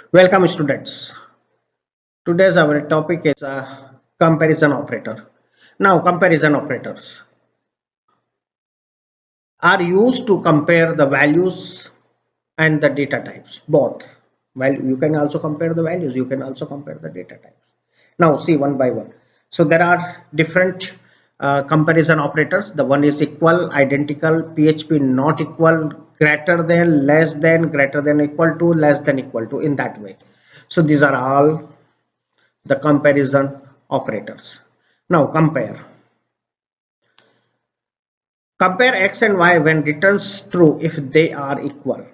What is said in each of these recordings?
Welcome students. Today's our topic is comparison operator. Now comparison operators are used to compare the values and the data types both. Well, you can also compare the values, you can also compare the data types. Now see one by one. So there are different comparison operators. The one is equal, identical, PHP not equal, greater than, less than, greater than equal to, less than equal to, in that way. So these are all the comparison operators. Now compare x and y when returns true if they are equal.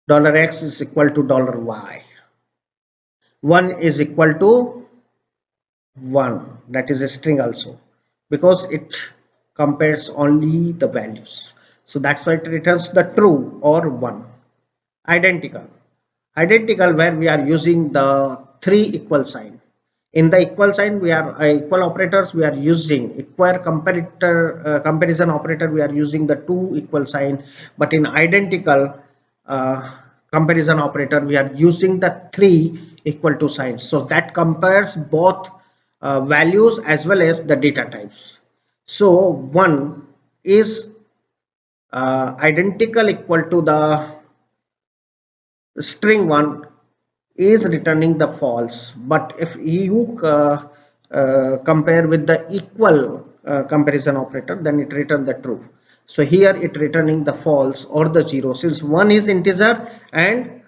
$x is equal to $y. 1 is equal to 1, that is a string also, because it compares only the values. So that's why it returns the true or 1. Identical where we are using the 3 equal sign. In the equal sign, we are equal operators, we are using equal comparison operator, we are using the 2 equal sign. But in identical comparison operator, we are using the 3 equal to signs. So that compares both values as well as the data types. So 1 is identical equal to the string 1 is returning the false, but if you compare with the equal comparison operator, then it return the true. So here it returning the false or the 0, since 1 is integer and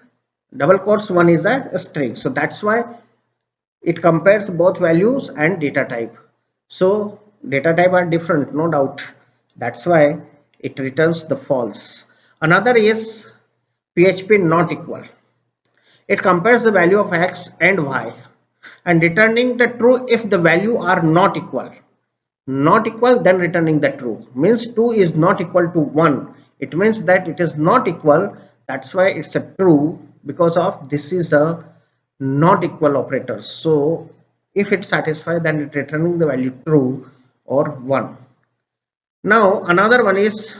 double quotes 1 is a string. So that's why it compares both values and data type. So data type are different, no doubt. That's why it returns the false. Another is PHP not equal. It compares the value of x and y and returning the true if the value are not equal. Not equal, then returning the true. Means 2 is not equal to 1. It means that it is not equal. That's why it's a true, because of this is a not equal operator. So if it satisfies, then it returning the value true or 1. Now another one is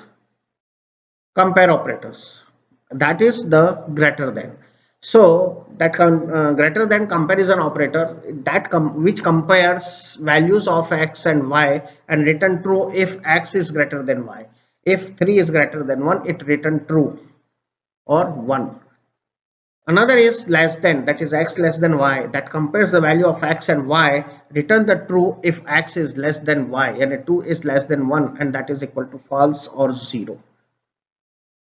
compare operators. That is the greater than. So that greater than comparison operator that which compares values of x and y and return true if x is greater than y. If 3 is greater than 1, it return true or 1. Another is less than, that is x less than y, that compares the value of x and y, return the true if x is less than y and 2 is less than 1, and that is equal to false or 0.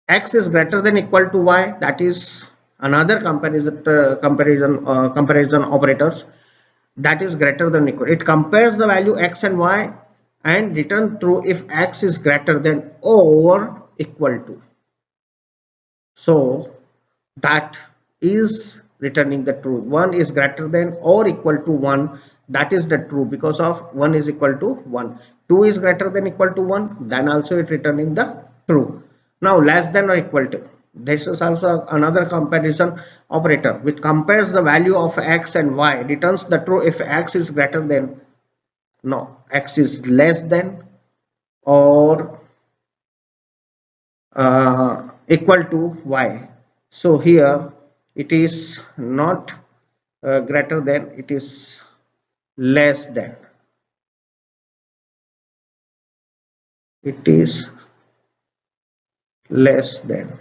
X is greater than equal to y, that is another comparison operators, that is greater than equal. It compares the value x and y and return true if x is greater than or equal to. So that is returning the true. 1 is greater than or equal to 1, that is the true, because of 1 is equal to 1. 2 is greater than equal to 1, then also it returning the true. Now less than or equal to, this is also another comparison operator which compares the value of x and y, returns the true if x is greater than, no, x is less than or equal to y. So here it is not greater than, it is less than, it is less than.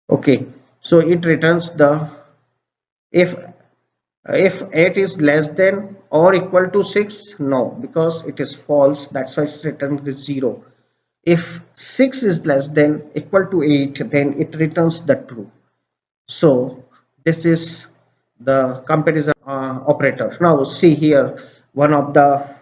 Okay, so it returns the if 8 is less than or equal to 6, no, because it is false, that's why it's returned the 0. If 6 is less than equal to 8, then it returns the true. So this is the comparison operator. Now see here one of the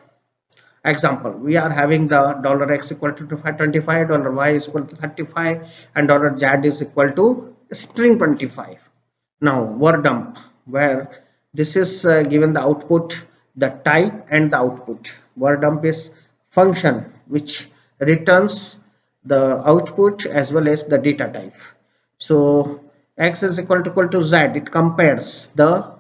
example. We are having the $x equal to 25, $y is equal to 35, and $z is equal to string 25. Now word dump, where this is given the output, the type and the output. Word dump is function which returns the output as well as the data type. So x is equal to z, it compares the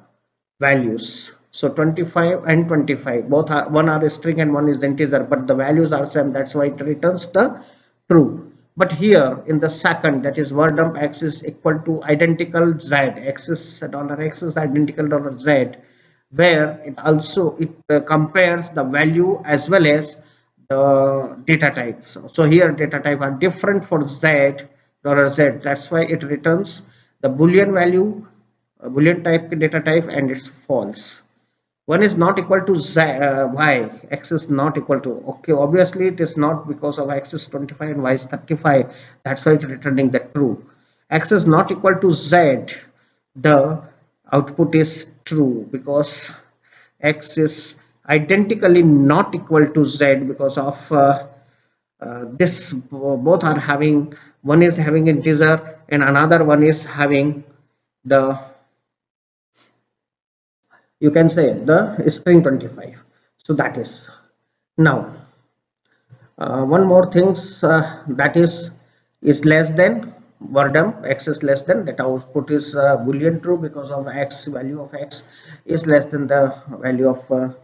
values. So 25 and 25, both are, one are a string and one is the integer, but the values are same, that's why it returns the true. But here in the second, that is var dump x is equal to identical z, x is $x is identical $z, where it also compares the value as well as the data type. So here data type are different for z, $z. That's why it returns the boolean value, boolean type data type, and it's false. One is not equal to z, y, x is not equal to, okay, obviously it is not, because of x is 25 and y is 35, that's why it's returning the true. X is not equal to z, the output is true, because x is identically not equal to z, because of this, both are having, one is having integer and another one is having the, you can say, the string 25. So that is, now one more things, that is less than var dump x is less than, that output is boolean true, because of x, value of x is less than the value of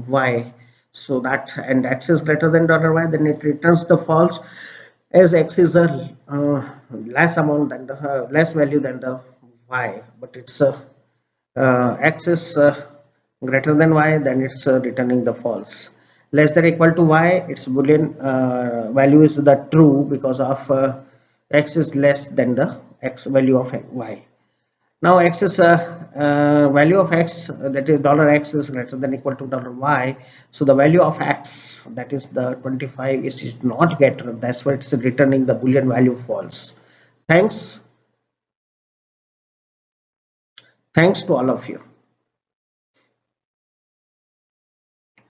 y. So that, and x is greater than $y, then it returns the false, as x is a less amount than the less value than the y, but it's x is greater than y, then it's returning the false. Less than equal to y, its boolean value is the true, because of x is less than the x value of y. Now x is value of x, that is $x is greater than equal to $y, so the value of x, that is the 25, is not greater, that's why it's returning the boolean value false. Thanks to all of you.